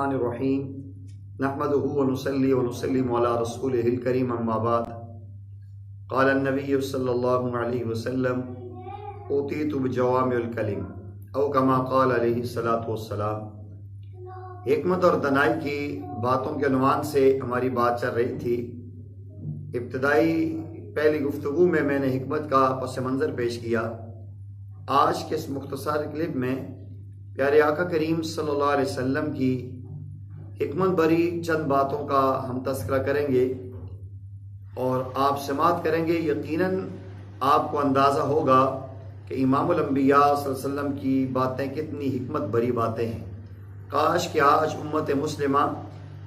बिस्मिल्लाहिर्रहमानिर्रहीम नहमदुहु व नुसल्ली व नुसल्लिमु अला रसूलिहिल करीम अम्मा बाद क़ाल नबी सल्लल्लाहु अलैहि वसल्लम ऊतीतु बिजवामिउल कलिम औ कमा क़ाल अलैहि सलातु वस्सलाम। हिकमत और दनाई की बातों के अनुमान से हमारी बात चल रही थी। इब्तदाई पहली गुफ्तगू में मैंने हिकमत का पस मंज़र पेश किया। आज के इस मुख्तसर क्लिप में प्यारे आका करीम सल्लल्लाहु अलैहि वसल्लम की हिकमत भरी चंद बातों का हम तज़किरा करेंगे और आप समात करेंगे। यकीनन आपको अंदाज़ा होगा कि इमामुल अंबिया सल्लल्लाहु अलैहि वसल्लम की बातें कितनी हिकमत भरी बातें हैं। काश कि आज उम्मत मुस्लिमा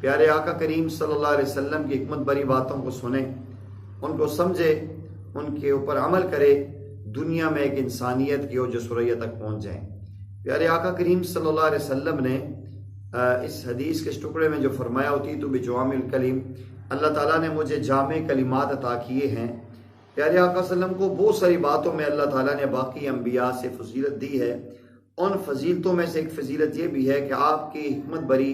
प्यारे आका करीम सल्लल्लाहु अलैहि वसल्लम की हिकमत भरी बातों को सुने, उनको समझे, उनके ऊपर अमल करे, दुनिया में एक इंसानियत की ओज सुरैया तक पहुँच जाए। प्यारे आका करीम सल्लल्लाहु अलैहि वसल्लम ने इस हदीस के इस टुकड़े में जो फरमाया होती तो बिजवामिल कलीम, अल्लाह ताला ने मुझे जामे कलिमात अता किए हैं। प्यारे आका सल्लम को बहुत सारी बातों में अल्लाह ताला ने बाकी अंबिया से फजीलत दी है। उन फजीलतों में से एक फजीलत ये भी है कि आपकी हिकमत भरी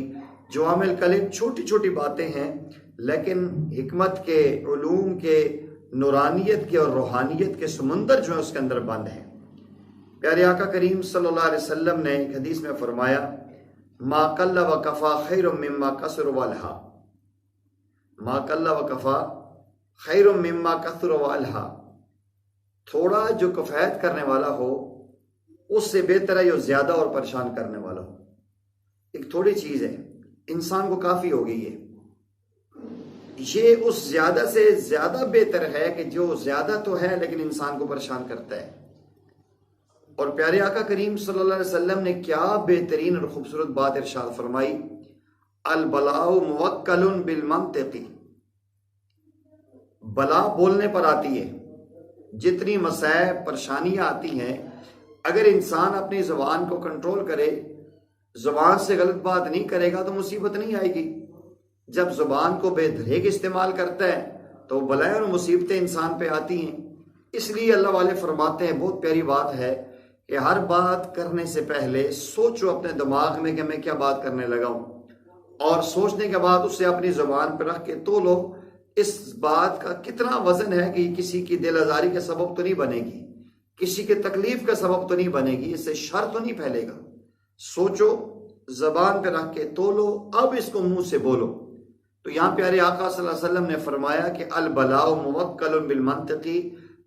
जवामिल कलीम छोटी छोटी बातें हैं, लेकिन हिकमत के, उलूम के, नूरानियत के और रूहानियत के समुंदर जो है उसके अंदर बंद है। प्यारे आका करीम सल्लल्लाहु अलैहि वसल्लम ने एक हदीस में फरमाया, मा कल्ला व कफ़ा खैरुम मिम्मा कसर व अलहा। मा कल्ला व कफ़ा खैरुम मिम्मा कसर व अलहा। थोड़ा जो कफ़ायत करने वाला हो उससे बेहतर है जो ज्यादा और परेशान करने वाला हो। एक थोड़ी चीज है, इंसान को काफी हो गई है, ये उस ज्यादा से ज्यादा बेहतर है कि जो ज्यादा तो है लेकिन इंसान को परेशान करता है। और प्यारे आका करीम सल्लल्लाहु अलैहि वसल्लम ने क्या बेहतरीन और खूबसूरत बात इरशाद फरमाई, अल बलाउ मुवक्कलुन बिल मंतिक़ी। बला बोलने पर आती है। जितनी मसैब परेशानियां आती हैं, अगर इंसान अपनी जबान को कंट्रोल करे, जबान से गलत बात नहीं करेगा तो मुसीबत नहीं आएगी। जब जबान को बेधरेक इस्तेमाल करता है तो बलाएं और मुसीबतें इंसान पे आती हैं। इसलिए अल्लाह वाले फरमाते हैं, बहुत प्यारी बात है कि हर बात करने से पहले सोचो अपने दिमाग में कि मैं क्या बात करने लगा हूं, और सोचने के बाद उसे अपनी जबान पर रख के तोलो इस बात का कितना वजन है कि किसी की दिल आजारी का सबब तो नहीं बनेगी, किसी के तकलीफ का सबब तो नहीं बनेगी, इससे शर तो नहीं फैलेगा। सोचो, जबान पे रख के तोलो, अब इसको मुंह से बोलो। तो यहाँ प्यारे आका सल्लल्लाहु अलैहि वसल्लम ने फरमाया कि अल बलाउ मुवक्कलुन बिल मंतिक़ी।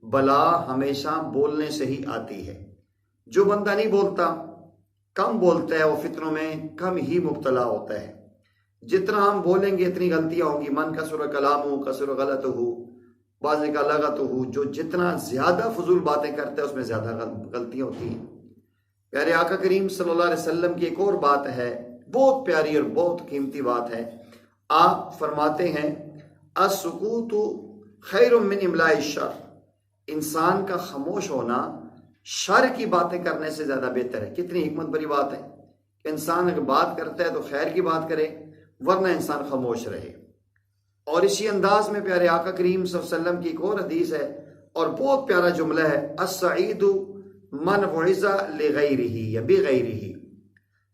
बला हमेशा बोलने से ही आती है। जो बंदा नहीं बोलता, कम बोलता है, वो फितनों में कम ही मुब्तला होता है। जितना हम बोलेंगे इतनी गलतियां होंगी। मन कसुर कलामु कसुर गलतहु बाज़ का लगतहु। जो जितना ज्यादा फजूल बातें करता है उसमें ज्यादा गलतियां होती हैं। प्यारे आका करीम सल्लल्लाहु अलैहि वसल्लम की एक और बात है, बहुत प्यारी और बहुत कीमती बात है। आप फरमाते हैं, अस्सुकूतु खैरुम मिन इमलाई शर। इंसान का खामोश होना शर की बातें करने से ज्यादा बेहतर है। कितनी हिकमत भरी बात है कि इंसान अगर बात करता है तो खैर की बात करे, वरना इंसान खामोश रहे। और इसी अंदाज में प्यारे आका करीम सल्लल्लाहु अलैहि वसल्लम की एक और हदीस है और बहुत प्यारा जुमला है, अस्सईदु मन वइज़ा लिगैरिही या बिगैरिही।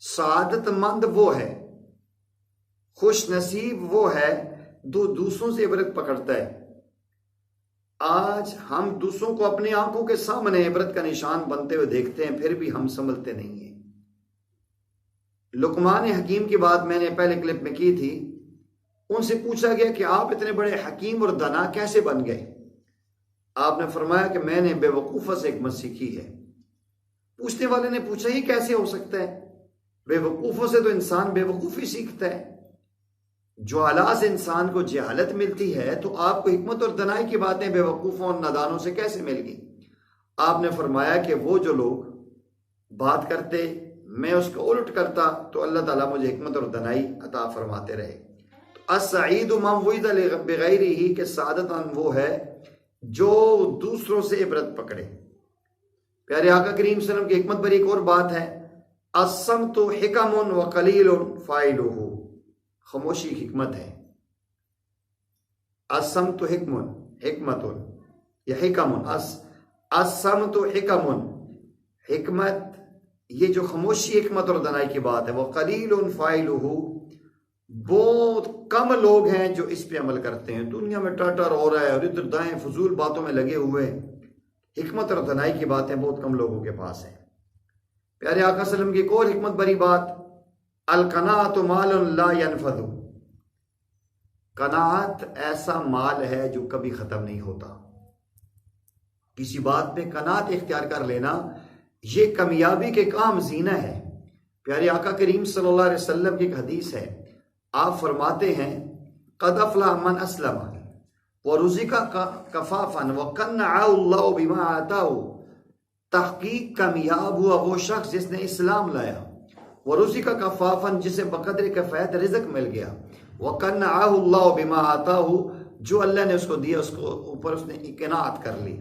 सादतमंद वो है, खुश नसीब वो है जो दूसरों से इबरत पकड़ता है। आज हम दूसरों को अपनी आंखों के सामने इबरत का निशान बनते हुए देखते हैं, फिर भी हम संभलते नहीं हैं। लुकमान हकीम की बात मैंने पहले क्लिप में की थी। उनसे पूछा गया कि आप इतने बड़े हकीम और दना कैसे बन गए? आपने फरमाया कि मैंने बेवकूफ़ा से हिकमत सीखी है। पूछने वाले ने पूछा, ही कैसे हो सकता है? बेवकूफ़ों से तो इंसान बेवकूफ़ी सीखता है। जुहला से इंसान को जहालत मिलती है, तो आपको हिकमत और दनाई की बातें बेवकूफ़ों और नादानों से कैसे मिल गई? आपने फरमाया कि वो जो लोग बात करते मैं उसका उल्ट करता तो अल्लाह ताला मुझे हिकमत और दनाई अता फरमाते रहे। तो अस्सईदु मन वइज़ा बिगैरिही के सादतमंद वो है जो दूसरों से इबरत पकड़े। प्यारे आका करीम सल्लल्लाहु अलैहि वसल्लम की हिकमत भरी एक और बात है, अस्समतु हिकमुन व कलीलुन फाइलुहु। खामोशी हिकमत है। अस्समतु हिकमुन, हिकमतुन या हिकमुन, अस्समतु हिकमुन, हिकमत ये जो खामोशी हिकमत और दनाई की बात है, वो कलीलुन फाइलुहु बहुत कम लोग हैं जो इस पे अमल करते हैं। दुनिया में टाटर हो रहा है और इधर दाएं फजूल बातों में लगे हुए हैं। हिकमत और दनाई की बातें बहुत कम लोगों के पास है। प्यारे आका सल्लम की एक और हिकमत भरी बात, अल कनाअतु मालुन ला यनफदु। कनाअत ऐसा माल है जो कभी खत्म नहीं होता। किसी बात में कनाअत इख्तियार कर लेना ये कामयाबी के काम जीना है। प्यारे आका करीम सल्लल्लाहु अलैहि वसल्लम की एक हदीस है, आप फरमाते हैं क़द अफ़लह मन अस्लम व रुज़िक़ा कफ़ाफ़न व क़न्नअहु बिमा आताहु। तहक़ीक़ कामयाब हुआ वो शख्स जिसने इस्लाम लाया, व रुज़िक़ा कफ़ाफ़न जिसे बक़द्र किफ़ायत रिज़्क़ मिल गया, व क़न्नअहु बिमा आताहु जो अल्लाह ने उसको दिया उसको ऊपर उसने क़नाअत कर ली।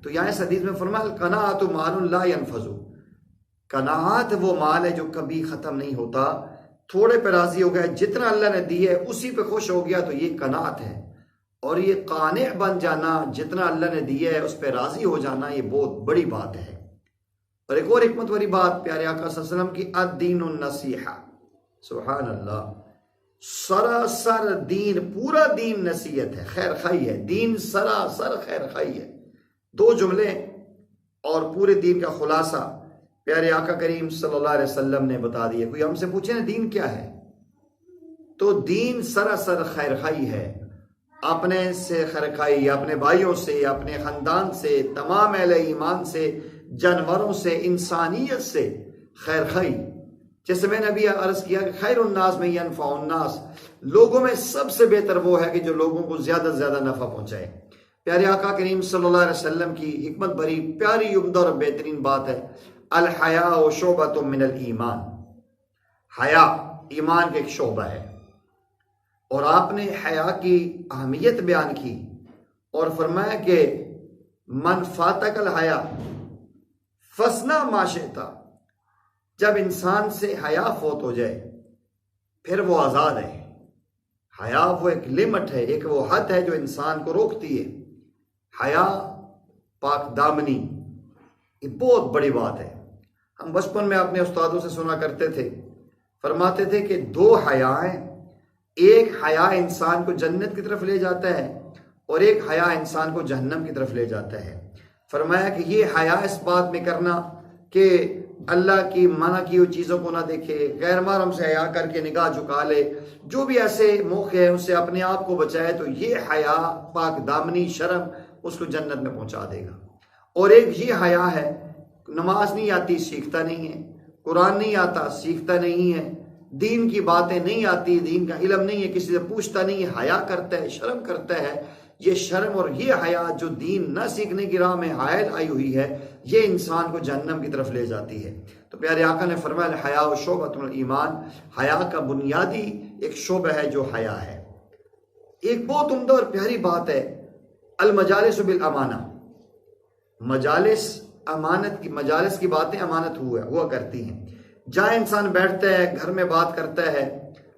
तो यहाँ इस हदीस में फरमाया क़नाअतु मालुन ला यनफ़ज़ु। कनाअत वो माल है जो कभी ख़त्म नहीं होता। थोड़े पे राजी हो गया, जितना अल्लाह ने दी है उसी पे खुश हो गया, तो ये कनाअत है। और ये काने बन जाना, जितना अल्लाह ने दिया है उस पर राजी हो जाना, ये बहुत बड़ी बात है। और एक और हिकमत वाली बात प्यारे आका सल्लल्लाहु अलैहि वसल्लम की, अद्दीनुन नसीहा। सुभान अल्लाह, सरासर दीन, पूरा दीन नसीहत है, खैर खाई है। दीन सरासर खैर खाई है। दो जुमले और पूरे दीन का खुलासा प्यारे आका करीम सल्लल्लाहु अलैहि वसल्लम ने बता दिया। कोई हमसे पूछे ना दीन क्या है, तो दीन सरासर खैर खाई है। अपने से खैर खाई, अपने भाइयों से, अपने खानदान से, तमाम अहले ईमान से, जानवरों से, इंसानियत से खैर खाई। जैसे मैंने अभी अर्ज किया कि खैरुन नास में यनफ़उन नास, लोगों में सबसे बेहतर वो है कि जो लोगों को ज्यादा से ज्यादा नफा पहुंचाए। प्यारे आका करीम सल्लल्लाहु अलैहि वसल्लम की हिकमत भरी प्यारी उम्दा और बेहतरीन बात है, अल हया शोबतुम मिनल ईमान। हया ईमान का एक शोबा है। और आपने हया की अहमियत बयान की और फरमाया कि मन फातकल हया फसना माशेता। जब इंसान से हया फोत हो जाए फिर वो आज़ाद है। हया वो एक लिमिट है, एक वो हद है जो इंसान को रोकती है। हया पाक दामनी, ये बहुत बड़ी बात है। हम बचपन में अपने उस्तादों से सुना करते थे, फरमाते थे कि दो हयाएं, एक हया इंसान को जन्नत की तरफ ले जाता है और एक हया इंसान को जहन्नम की तरफ ले जाता है। फरमाया कि ये हया इस बात में करना कि अल्लाह की मना की हुई चीज़ों को ना देखे, गैर महरम से हया करके निगाह झुका ले, जो भी ऐसे मौके हैं उससे अपने आप को बचाए, तो ये हया पाक दामनी शर्म उसको जन्नत में पहुंचा देगा। और एक ये हया है, नमाज नहीं आती सीखता नहीं है, कुरान नहीं आता सीखता नहीं है, दीन की बातें नहीं आती, दीन का इल्म नहीं है, किसी से पूछता नहीं है, हया करता है, शर्म करता है। ये शर्म और ये हया जो दीन न सीखने की राह में हायल आई हुई है, ये इंसान को जहन्नम की तरफ ले जाती है। तो प्यारे आका ने फरमाया हया व शोबतुल ईमान, हया का बुनियादी एक शोबा है जो हया है। एक बहुत उम्दा और प्यारी बात है, अल मजालिस बिल अमाना। मजालिस अमानत की, मजालिस की बातें अमानत हुआ करती हैं। जहाँ इंसान बैठता है, घर में बात करता है,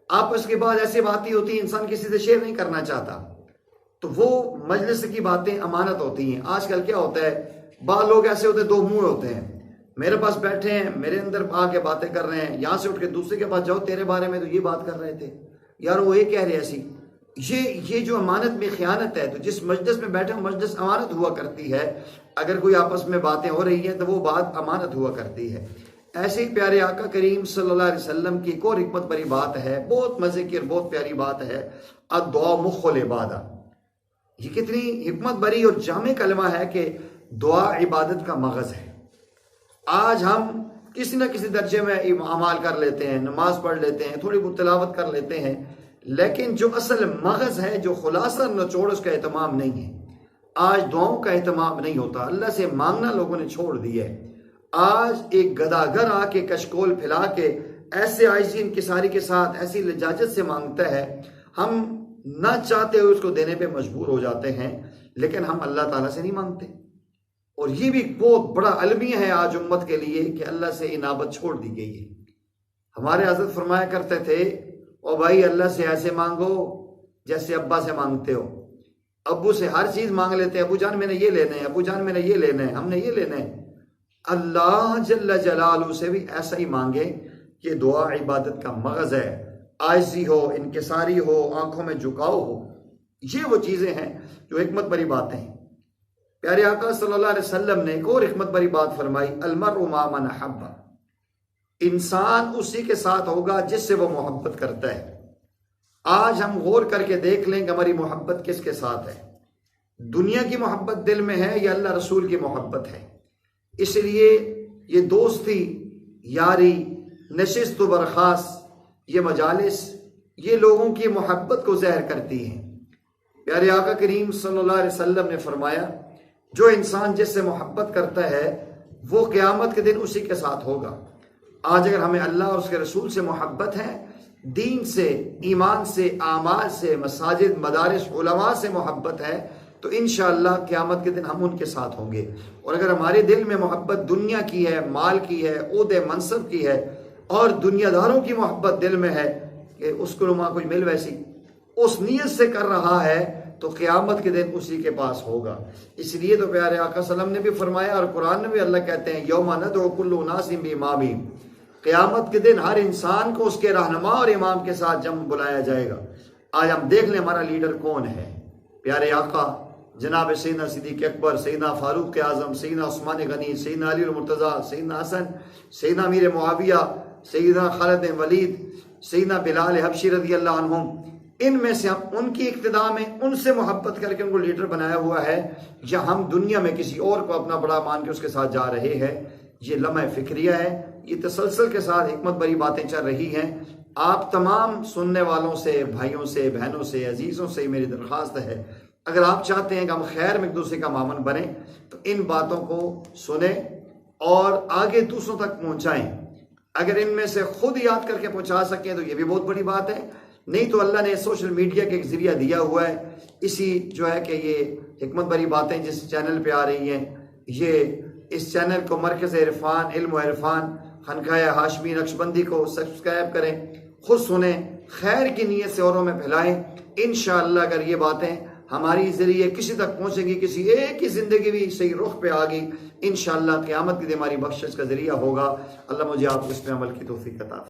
आपस की बात ऐसी बातें होती है इंसान किसी से शेयर नहीं करना चाहता, तो वो मजलिस की बातें अमानत होती हैं। आजकल क्या होता है, बाल लोग ऐसे होते हैं, दो मुंह होते हैं, मेरे पास बैठे हैं, मेरे अंदर आके बातें कर रहे हैं, यहाँ से उठ के दूसरे के पास जाओ, तेरे बारे में तो ये बात कर रहे थे यार, वो ये कह रहे ऐसी। ये जो अमानत में खयानत है। तो जिस मजलिस में बैठे हो, मजलिस अमानत हुआ करती है। अगर कोई आपस में बातें हो रही हैं तो वो बात अमानत हुआ करती है। ऐसे ही प्यारे आका करीम सल्लल्लाहु अलैहि वसल्लम की एक और हिकमत भरी बात है, बहुत मजे की और बहुत प्यारी बात है, अद्दुआ मुख्खुल इबादा। ये कितनी हिकमत भरी और जामे कलमा है कि दुआ इबादत का मगज है। आज हम किसी न किसी दर्जे में अमाल कर लेते हैं, नमाज पढ़ लेते हैं, थोड़ी बहुत तिलावत कर लेते हैं, लेकिन जो असल मगज है, जो खुलासा नचोड़, उसका एहतमाम नहीं है। आज दुआओं का एहतमाम नहीं होता, अल्लाह से मांगना लोगों ने छोड़ दिया है। आज एक गदागर आके कशकोल फैला के ऐसे आइज़ी इंकिसारी के साथ ऐसी लजाजत से मांगता है, हम ना चाहते हुए उसको देने पे मजबूर हो जाते हैं, लेकिन हम अल्लाह ताला से नहीं मांगते। और ये भी बहुत बड़ा अलमिया है आज उम्मत के लिए कि अल्लाह से इनाबत छोड़ दी गई है। हमारे हज़रत फरमाया करते थे, ओ भाई अल्लाह से ऐसे मांगो जैसे अब्बा से मांगते हो। अब्बू से हर चीज मांग लेते हैं, अबू जान मैंने ये लेना है, अबू जान मैंने ये लेना है, हमने ये लेना है। अल्लाह जल्ल जलालू से भी ऐसा ही मांगे, ये दुआ इबादत का मगज है। आजिज़ी हो, इनकिसारी हो, आंखों में झुकाव हो। ये वो चीज़ें हैं जो हिकमत भरी बातें हैं। प्यारे आका सल्लल्लाहु अलैहि वसल्लम ने एक और हिकमत भरी बात फरमाई, अलमरउ मा मन अहब्बा, इंसान उसी के साथ होगा जिससे वो मोहब्बत करता है। आज हम गौर करके देख लें कि हमारी मोहब्बत किसके साथ है। दुनिया की मोहब्बत दिल में है या अल्लाह रसूल की मोहब्बत है। इसलिए ये दोस्ती, यारी, नशिस्त व बरखास्त, ये मजालिस, ये लोगों की मोहब्बत को ज़हर करती हैं। प्यारे आका करीम सल्लल्लाहु अलैहि वसल्लम ने फरमाया, जो इंसान जिससे मोहब्बत करता है वो क़यामत के दिन उसी के साथ होगा। आज अगर हमें अल्लाह और उसके रसूल से मोहब्बत है, दीन से, ईमान से, आमाल से, मसाजिद, मदारिस, उलमा से मोहब्बत है, तो इंशाअल्लाह क़यामत के दिन हम उनके साथ होंगे। और अगर हमारे दिल में मोहब्बत दुनिया की है, माल की है, ओहदे मनसब की है और दुनियादारों की मोहब्बत दिल में है कि उसको रुमा कुछ मिल वैसी, उस नीयत से कर रहा है, तो क़यामत के दिन उसी के पास होगा। इसलिए तो प्यारे आका सल्लल्लाहु अलैहि वसल्लम ने भी फरमाया और कुरान में भी अल्लाह कहते हैं, यौमा नदउ कुल्लु उनासिम बिइमामिहिम, क़यामत के दिन हर इंसान को उसके रहनुमा और इमाम के साथ जम बुलाया जाएगा। आज हम देख लें हमारा लीडर कौन है। प्यारे आका जनाब सैयदना सिद्दीक़ अकबर, सैयदना फारूक आज़म, सैयदना उस्मान गनी, सैयदना अली मुर्तज़ा, सैयदना हसन, सैयदना अमीर मुआविया, सैयदना खालिद बिन वलीद, सैयदना बिलाल हबशी रज़ियल्लाहु अन्हुम, इनमें से हम उनकी इक्तिदा में उनसे मोहब्बत करके उनको लीडर बनाया हुआ है, या हम दुनिया में किसी और को अपना बड़ा मान के उसके साथ जा रहे हैं। ये लम्हा फिक्रिया है। ये तसलसल के साथ हिकमत भरी बातें चल रही हैं। आप तमाम सुनने वालों से, भाइयों से, बहनों से, अजीज़ों से मेरी दरख्वास्त है, अगर आप चाहते हैं कि हम खैर में एक दूसरे का मामन बने, तो इन बातों को सुने और आगे दूसरों तक पहुँचाएँ। अगर इनमें से खुद याद करके पहुँचा सकें तो ये भी बहुत बड़ी बात है। नहीं तो अल्लाह ने सोशल मीडिया के एक ज़रिया दिया हुआ है। इसी जो है कि ये हिकमत भरी बातें जिस चैनल पे आ रही हैं, ये इस चैनल को मरकज़ इरफान, इल्म व इरफान, खनकाया हाशमी नक्शबंदी को सब्सक्राइब करें, खुद सुने, खैर की नीयत से औरों में फैलाएं। इंशाअल्लाह अगर ये बातें हमारी ज़रिए किसी तक पहुँचेंगी, किसी एक की ज़िंदगी भी सही रुख पे आ गई, इंशाअल्लाह क़यामत की दिन हमारी बख्शिश का ज़रिया होगा। अल्लाह मुझे आपको इस पे अमल की तौफीक अता